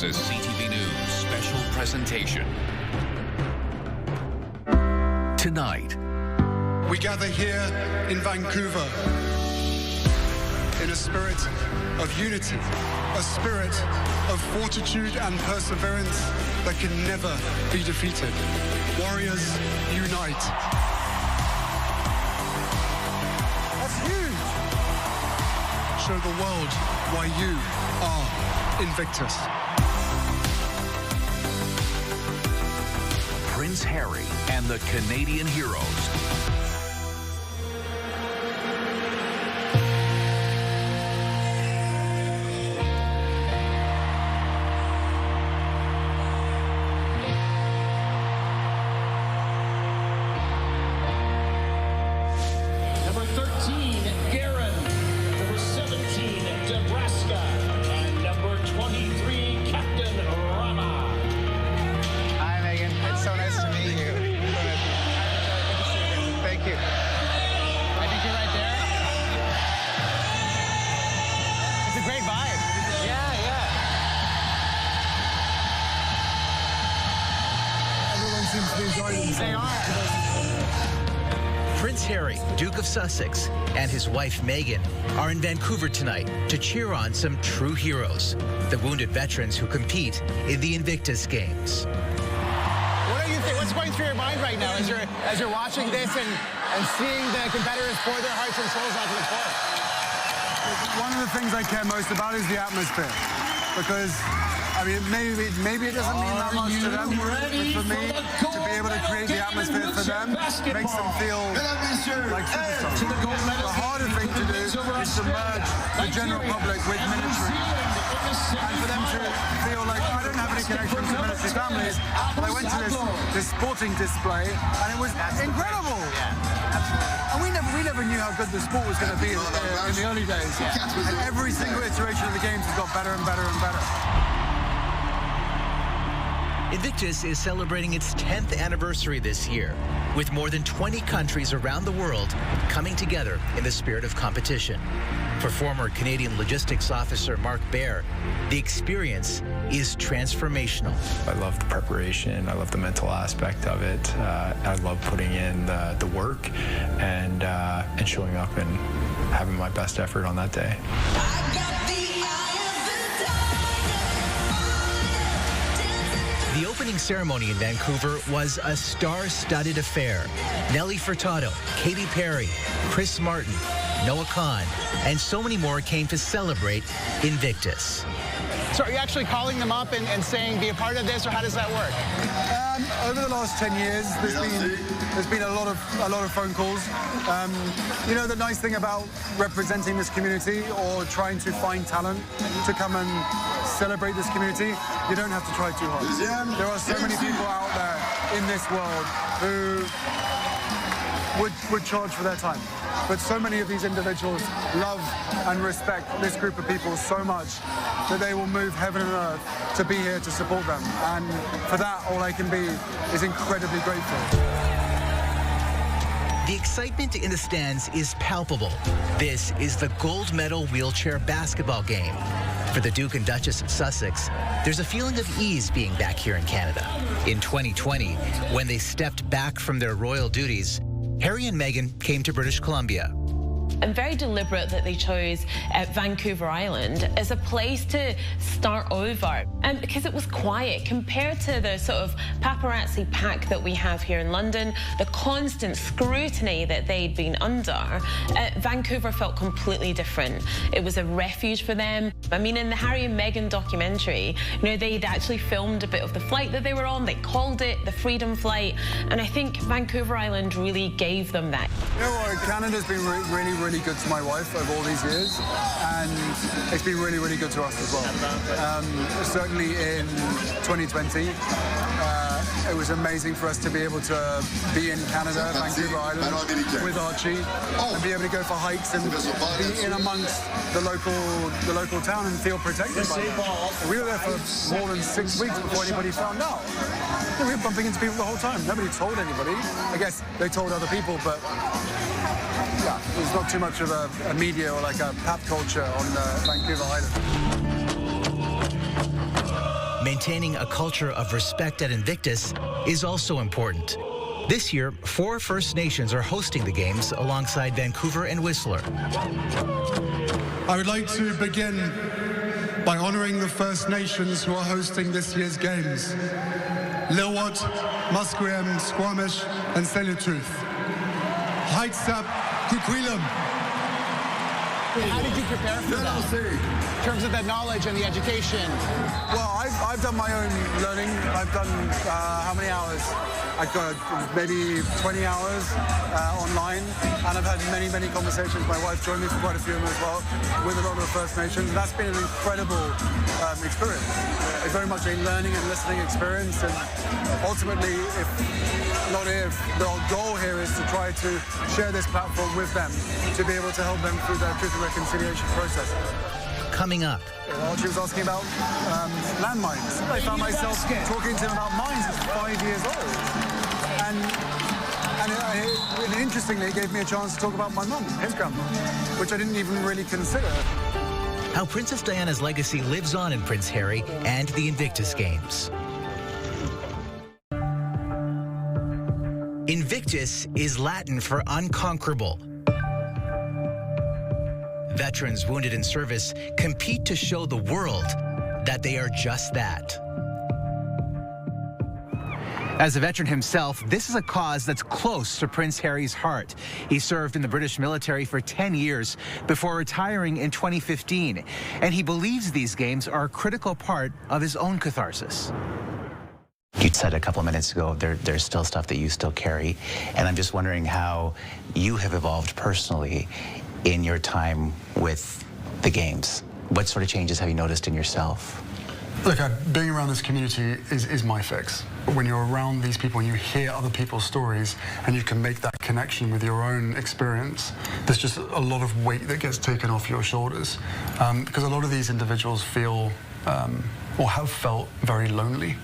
is a CTV News special presentation. Tonight, we gather here in Vancouver in a spirit of unity, a spirit of fortitude and perseverance that can never be defeated. Warriors, unite. That's huge. Show the world why you are Invictus. Prince Harry and the Canadian heroes. Number 13, Beare. Number 17, Nebraska. And number 23, Captain Rama. Hi, Meghan. It's so nice to meet you. Thank you. I think you're right there. It's a great vibe. Yeah. Everyone seems to be enjoying themselves. They are. Prince Harry, Duke of Sussex, and his wife Meghan are in Vancouver tonight to cheer on some true heroes, the wounded veterans who compete in the Invictus Games. What do you think? What's going through your mind right now as you're watching this and seeing the competitors pour their hearts and souls onto the court? One of the things I care most about is the atmosphere, because I mean, maybe it doesn't mean that much to them, but for me, to be able to create the atmosphere for them makes them feel like superstars. The harder thing to do is to merge the general public with military, and for them to feel like, I don't have any connections to military families, but I went to this sporting display, and it was incredible. And we never knew how good the sport was going to be in the early days. And every single iteration of the games has got better and better and better. Invictus is celebrating its 10th anniversary this year, with more than 20 countries around the world coming together in the spirit of competition. For former Canadian logistics officer Mark Beare, the experience is transformational. I love the preparation. I love the mental aspect of it. I love putting in the work and showing up and having my best effort on that day. The opening ceremony in Vancouver was a star-studded affair. Nelly Furtado, Katy Perry, Chris Martin, Noah Khan, and so many more came to celebrate Invictus. So are you actually calling them up and saying, be a part of this, or how does that work? Over the last 10 years, there's been a lot of phone calls. You know, the nice thing about representing this community or trying to find talent to come and celebrate this community, you don't have to try too hard. There are so many people out there in this world who would charge for their time. But so many of these individuals love and respect this group of people so much that they will move heaven and earth to be here to support them. And for that, all I can be is incredibly grateful. The excitement in the stands is palpable. This is the gold medal wheelchair basketball game. For the Duke and Duchess of Sussex, there's a feeling of ease being back here in Canada. In 2020, when they stepped back from their royal duties, Harry and Meghan came to British Columbia. I'm very deliberate that they chose Vancouver Island as a place to start over, and because it was quiet compared to the sort of paparazzi pack that we have here in London, the constant scrutiny that they'd been under. Vancouver felt completely different. It was a refuge for them. I mean, in the Harry and Meghan documentary, you know, they'd actually filmed a bit of the flight that they were on. They called it the Freedom Flight, and I think Vancouver Island really gave them that. You know what, Canada's been really good to my wife over all these years, and it's been really good to us as well. Certainly in 2020, it was amazing for us to be able to be in Canada, Vancouver Island, with Archie, and be able to go for hikes and be in amongst the local town and feel protected by them. We were there for more than 6 weeks before anybody found out. We were bumping into people the whole time. Nobody told anybody. I guess they told other people, but yeah, there's not too much of a media or like a pop culture on Vancouver Island. Maintaining a culture of respect at Invictus is also important. This year, 4 First Nations are hosting the games alongside Vancouver and Whistler. I would like to begin by honouring the First Nations who are hosting this year's games. Lilwat, Musqueam, Squamish and Tsleil-Waututh. Heitsap, Kuquilam. How did you prepare for that? In terms of the knowledge and the education? Well, I've done my own learning. I've done how many hours? I've got maybe 20 hours online, and I've had many conversations. My wife joined me for quite a few of them as well, with a lot of the First Nations. That's been an incredible experience. It's very much a learning and listening experience, and ultimately, the goal here is to try to share this platform with them, to be able to help them through their truth and reconciliation process. Coming up. Archie was asking about landmines. I found myself talking to him about mines at 5 years old. And interestingly, it gave me a chance to talk about my mum, his grandma, which I didn't even really consider. How Princess Diana's legacy lives on in Prince Harry and the Invictus Games. Invictus is Latin for unconquerable. Veterans wounded in service compete to show the world that they are just that. As a veteran himself, this is a cause that's close to Prince Harry's heart. He served in the British military for 10 years before retiring in 2015, and he believes these games are a critical part of his own catharsis. You said a couple of minutes ago there's still stuff that you still carry, and I'm just wondering how you have evolved personally in your time with the games. What sort of changes have you noticed in yourself? Look, being around this community is my fix. When you're around these people and you hear other people's stories and you can make that connection with your own experience, there's just a lot of weight that gets taken off your shoulders. Because a lot of these individuals feel or have felt very lonely,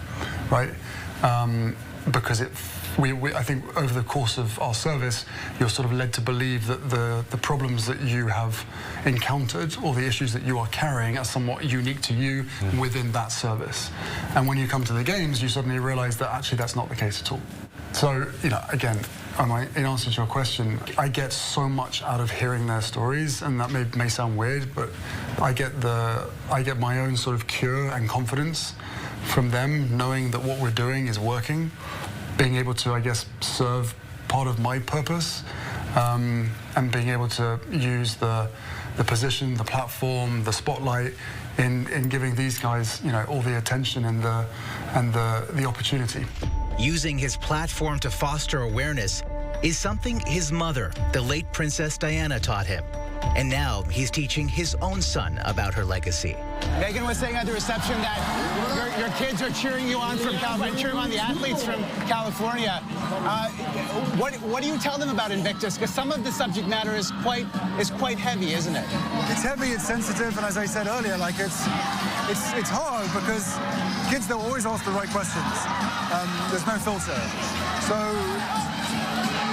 right? Because I think over the course of our service, you're sort of led to believe that the problems that you have encountered or the issues that you are carrying are somewhat unique to you within that service. And when you come to the games, you suddenly realize that actually that's not the case at all. So, again, in answer to your question, I get so much out of hearing their stories, and that may sound weird, but I get my own sort of cure and confidence from them, knowing that what we're doing is working, being able to, I guess, serve part of my purpose, and being able to use the position, the platform, the spotlight in giving these guys, all the attention and the opportunity. Using his platform to foster awareness is something his mother, the late Princess Diana, taught him. And now he's teaching his own son about her legacy. Meghan was saying at the reception that your kids are cheering you on from California, cheering on the athletes from California. What do you tell them about Invictus? Because some of the subject matter is quite heavy, isn't it? It's heavy, it's sensitive, and as I said earlier, it's hard because kids, they'll always ask the right questions. There's no filter. So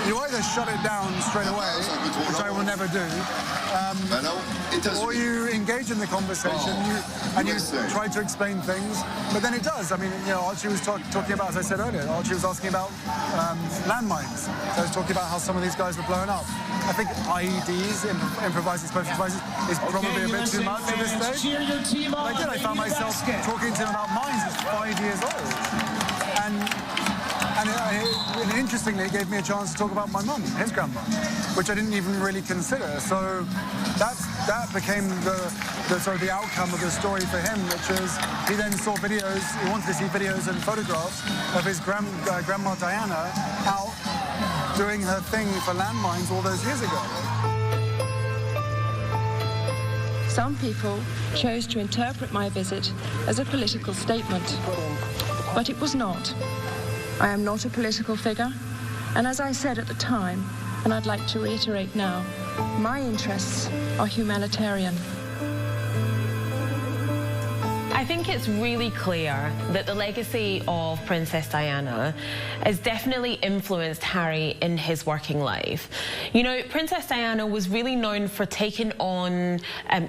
you either shut it down straight away, which I will never do, or you engage in the conversation and you try to explain things, but then it does. I mean, Archie was talking about, as I said earlier, Archie was asking about landmines. So I was talking about how some of these guys were blown up. I think IEDs, improvised explosive devices, is probably a bit too much at this stage. But I found myself talking to him about mines at 5 years old. And interestingly, it gave me a chance to talk about my mum, his grandma, which I didn't even really consider. So that became the outcome of the story for him, which is he then saw videos, he wanted to see videos and photographs of his grandma Diana out doing her thing for landmines all those years ago. Some people chose to interpret my visit as a political statement, but it was not. I am not a political figure, and as I said at the time, and I'd like to reiterate now, my interests are humanitarian. I think it's really clear that the legacy of Princess Diana has definitely influenced Harry in his working life. You know, Princess Diana was really known for taking on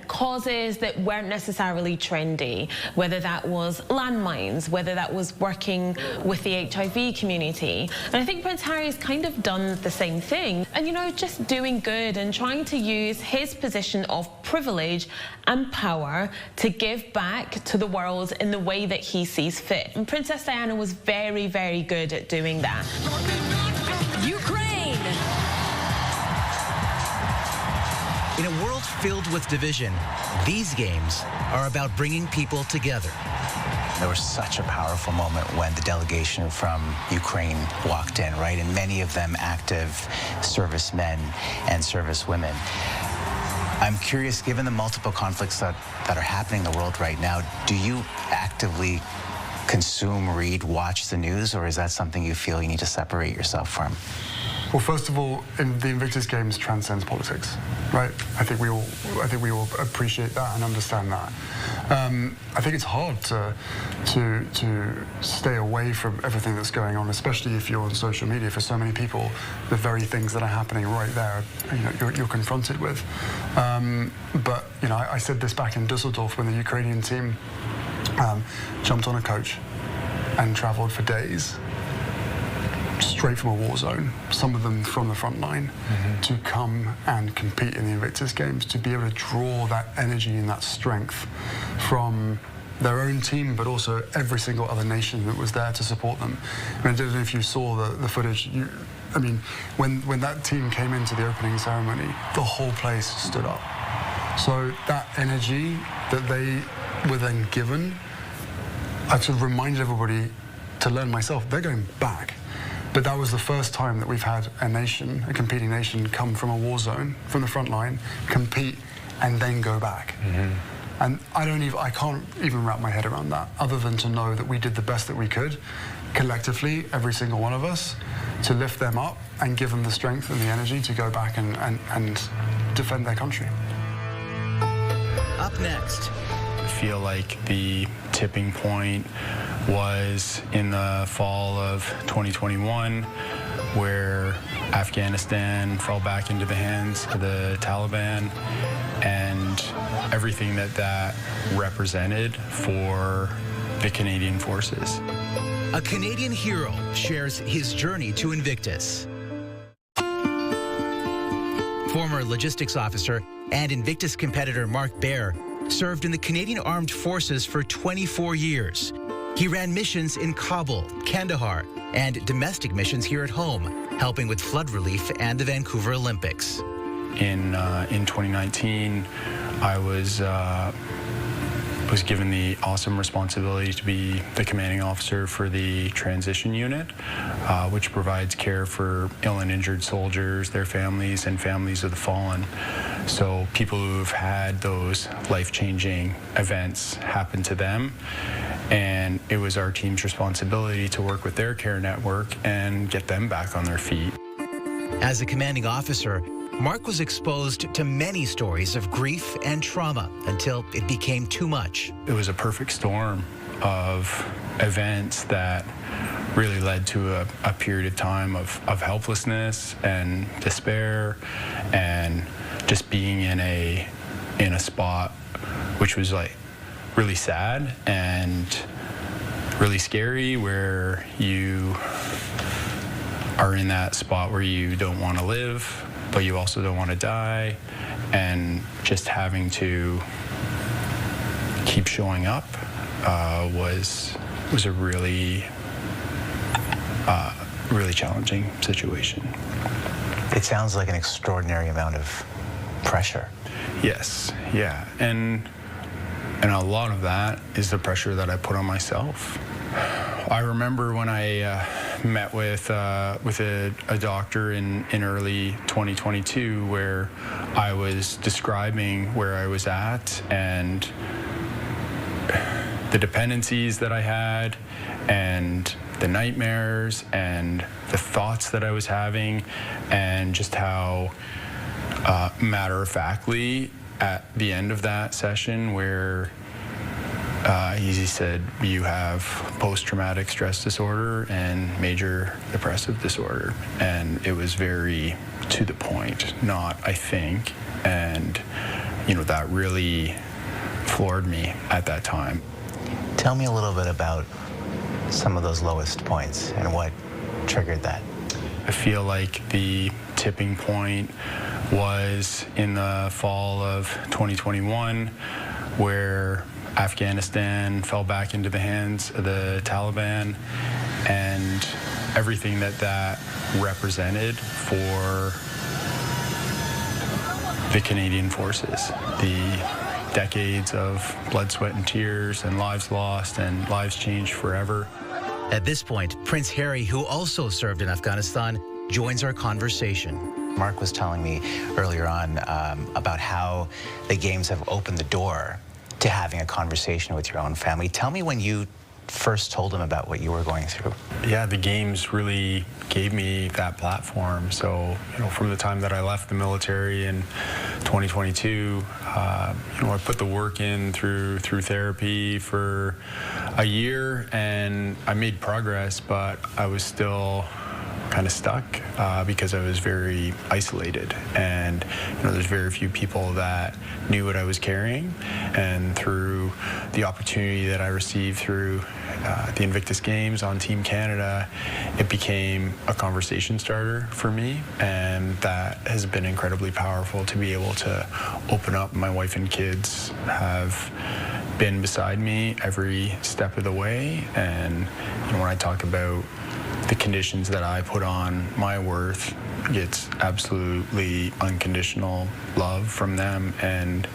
causes that weren't necessarily trendy, whether that was landmines, whether that was working with the HIV community. And I think Prince Harry's kind of done the same thing. And, you know, just doing good and trying to use his position of privilege and power to give back to the world in the way that he sees fit. And Princess Diana was very, very good at doing that. Ukraine! In a world filled with division, these games are about bringing people together. There was such a powerful moment when the delegation from Ukraine walked in, right? And many of them active servicemen and servicewomen. I'm curious, given the multiple conflicts that are happening in the world right now, do you actively consume, read, watch the news, or is that something you feel you need to separate yourself from? Well, first of all, the Invictus Games transcends politics, right? I think we all appreciate that and understand that. I think it's hard to stay away from everything that's going on, especially if you're on social media. For so many people, the very things that are happening right there, you're confronted with. But you know, I said this back in Dusseldorf when the Ukrainian team jumped on a coach and travelled for days, straight from a war zone, some of them from the front line, to come and compete in the Invictus Games, to be able to draw that energy and that strength from their own team, but also every single other nation that was there to support them. I mean, I don't know if you saw the footage. I mean, when that team came into the opening ceremony, the whole place stood up. So that energy that they were then given, I've sort of reminded everybody to learn myself, they're going back. But that was the first time that we've had a nation, a competing nation, come from a war zone, from the front line, compete, and then go back. And I can't even wrap my head around that, other than to know that we did the best that we could, collectively, every single one of us, to lift them up and give them the strength and the energy to go back and defend their country. Up next. I feel like the tipping point was in the fall of 2021, where Afghanistan fell back into the hands of the Taliban, and everything that represented for the Canadian forces. A Canadian hero shares his journey to Invictus. Former logistics officer and Invictus competitor Mark Beare served in the Canadian Armed Forces for 24 years. He ran missions in Kabul, Kandahar, and domestic missions here at home, helping with flood relief and the Vancouver Olympics. In 2019, I was given the awesome responsibility to be the commanding officer for the transition unit, which provides care for ill and injured soldiers, their families, and families of the fallen. So people who've had those life-changing events happen to them, and it was our team's responsibility to work with their care network and get them back on their feet. As a commanding officer, Mark was exposed to many stories of grief and trauma until it became too much. It was a perfect storm of events that really led to a period of time of helplessness and despair, and just being in a spot which was like really sad and really scary, where you are in that spot where you don't want to live, but you also don't want to die, and just having to keep showing up was a really challenging situation. It sounds like an extraordinary amount of pressure. Yes, yeah, and a lot of that is the pressure that I put on myself. I remember when I met with a doctor in early 2022, where I was describing where I was at and the dependencies that I had and the nightmares and the thoughts that I was having, and just how matter-of-factly at the end of that session, where He said, you have post-traumatic stress disorder and major depressive disorder. And it was very to the point, not I think. And, you know, that really floored me at that time. Tell me a little bit about some of those lowest points and what triggered that. I feel like the tipping point was in the fall of 2021, where Afghanistan fell back into the hands of the Taliban, and everything that represented for the Canadian forces. The decades of blood, sweat, and tears, and lives lost, and lives changed forever. At this point, Prince Harry, who also served in Afghanistan, joins our conversation. Mark was telling me earlier on about how the games have opened the door to having a conversation with your own family. Tell me when you first told them about what you were going through. Yeah, the games really gave me that platform. So, you know, from the time that I left the military in 2022, you know, I put the work in through therapy for a year, and I made progress, but I was still kind of stuck because I was very isolated, and you know, there's very few people that knew what I was carrying. And through the opportunity that I received through the Invictus Games on Team Canada, it became a conversation starter for me, and that has been incredibly powerful to be able to open up. My wife and kids have been beside me every step of the way, and you know, when I talk about the conditions that I put on my worth, it's absolutely unconditional love from them. And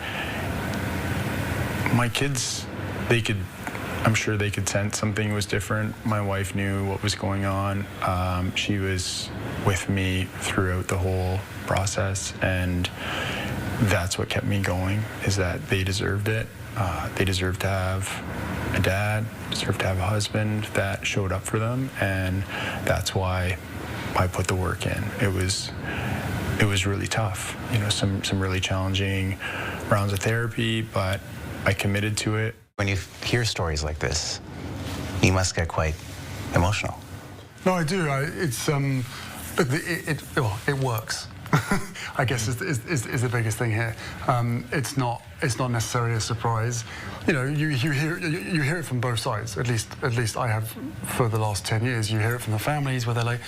my kids, I'm sure they could sense something was different. My wife knew what was going on. She was with me throughout the whole process, and that's what kept me going, is that they deserved it. They deserved to have a dad, deserved to have a husband that showed up for them, and that's why I put the work in. It was really tough, you know, some really challenging rounds of therapy, but I committed to it. When you hear stories like this, you must get quite emotional. No, I do. Look, it works. I guess is the biggest thing here. It's not necessarily a surprise. You know, you hear it from both sides. At least I have for the last 10 years. You hear it from the families where they're like,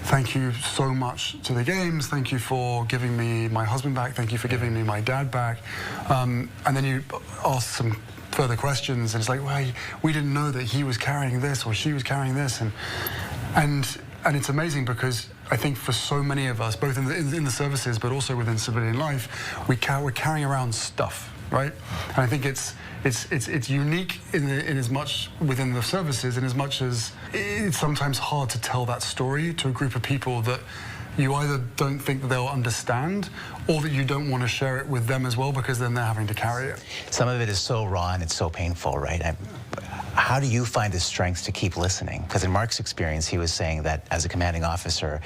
"Thank you so much to the games. Thank you for giving me my husband back. Thank you for giving me my dad back." And then you ask some further questions, and it's like, "Well, we didn't know that he was carrying this or she was carrying this," and it's amazing because I think for so many of us, both in the services but also within civilian life, we're carrying around stuff, right? And I think it's unique in as much within the services, in as much as it's sometimes hard to tell that story to a group of people that you either don't think that they'll understand, or that you don't want to share it with them as well, because then they're having to carry it. Some of it is so raw and it's so painful, right? How do you find the strength to keep listening? Because in Mark's experience, he was saying that as a commanding officer,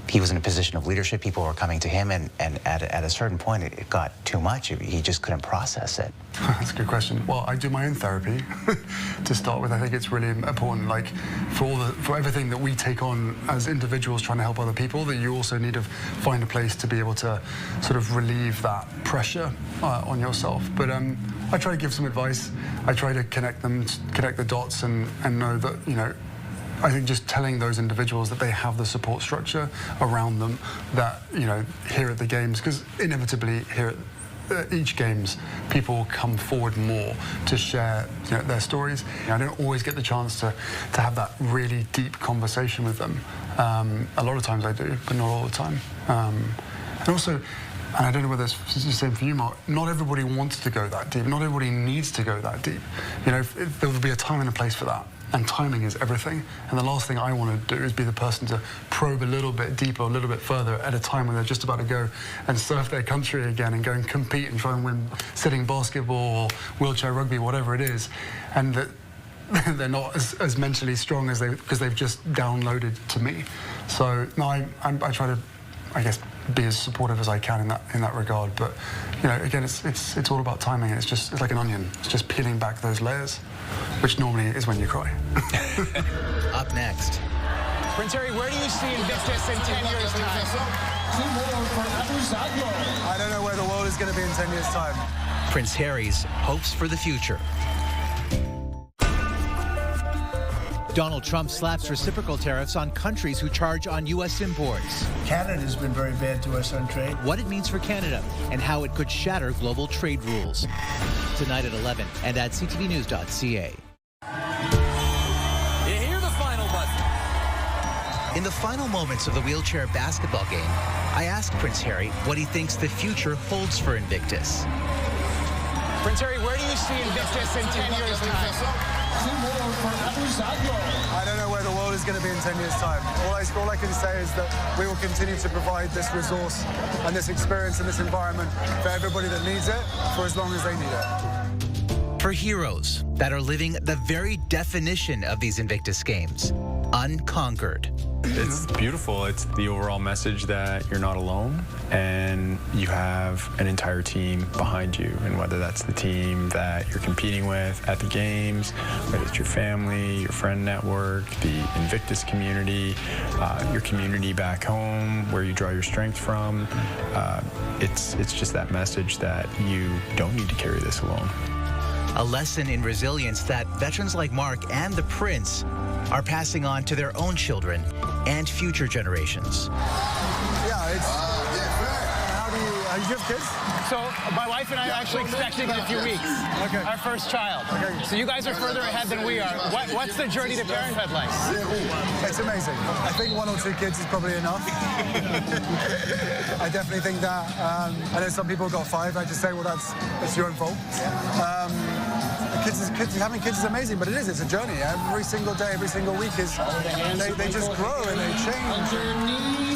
he was in a position of leadership. People were coming to him, and at a certain point, it got too much. He just couldn't process it. That's a good question. Well, I do my own therapy to start with. I think it's really important, like for everything that we take on as individuals trying to help other people, that you also need to find a place to be able to sort of relieve that pressure on yourself. But I try to give some advice. I try to connect the dots, and know that, you know, I think just telling those individuals that they have the support structure around them, that, you know, here at the games, because inevitably here at each games, people come forward more to share, you know, their stories. You know, I don't always get the chance to have that really deep conversation with them. A lot of times I do, but not all the time. And also, and I don't know whether it's the same for you, Mark, not everybody wants to go that deep. Not everybody needs to go that deep. You know, there will be a time and a place for that. And timing is everything. And the last thing I want to do is be the person to probe a little bit deeper, a little bit further at a time when they're just about to go and surf their country again and go and compete and try and win sitting basketball or wheelchair rugby, whatever it is. And that they're not as mentally strong as because they've just downloaded to me. So no, I try to, I guess, be as supportive as I can in that regard. But you know, again, it's all about timing. It's like an onion. It's just peeling back those layers, which normally is when you cry. Up next. Prince Harry, where do you see Invictus in 10 years' time? I don't know where the world is going to be in 10 years' time. Prince Harry's hopes for the future. Donald Trump slaps reciprocal tariffs on countries who charge on U.S. imports. Canada's been very bad to us on trade. What it means for Canada and how it could shatter global trade rules. Tonight at 11 and at ctvnews.ca. You hear the final buzzer. In the final moments of the wheelchair basketball game, I asked Prince Harry what he thinks the future holds for Invictus. Prince Harry, where do you see Invictus in 10 years' time? I don't know where the world is going to be in 10 years' time. All I can say is that we will continue to provide this resource and this experience and this environment for everybody that needs it for as long as they need it. For heroes that are living the very definition of these Invictus games, unconquered. It's beautiful. It's the overall message that you're not alone and you have an entire team behind you. And whether that's the team that you're competing with at the games, whether it's your family, your friend network, the Invictus community, your community back home, where you draw your strength from, it's just that message that you don't need to carry this alone. A lesson in resilience that veterans like Mark and the Prince are passing on to their own children and future generations. Yeah, it's... Do you have kids? So my wife and I are actually expecting in a few weeks. Okay. Our first child. Okay. So you guys are further ahead than we are. What's the journey to parenthood like? It's amazing. I think 1 or 2 kids is probably enough. I definitely think that. I know some people got 5. I just say, well, that's your own fault. Having kids is amazing, but it's a journey. Every single day, every single week is they just grow and they change.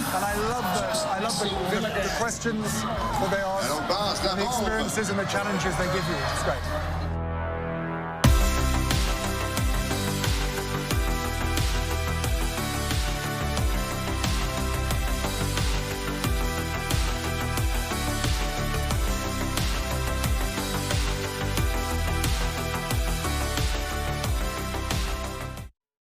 And I love the questions that they ask, and the experiences and the challenges they give you. It's great.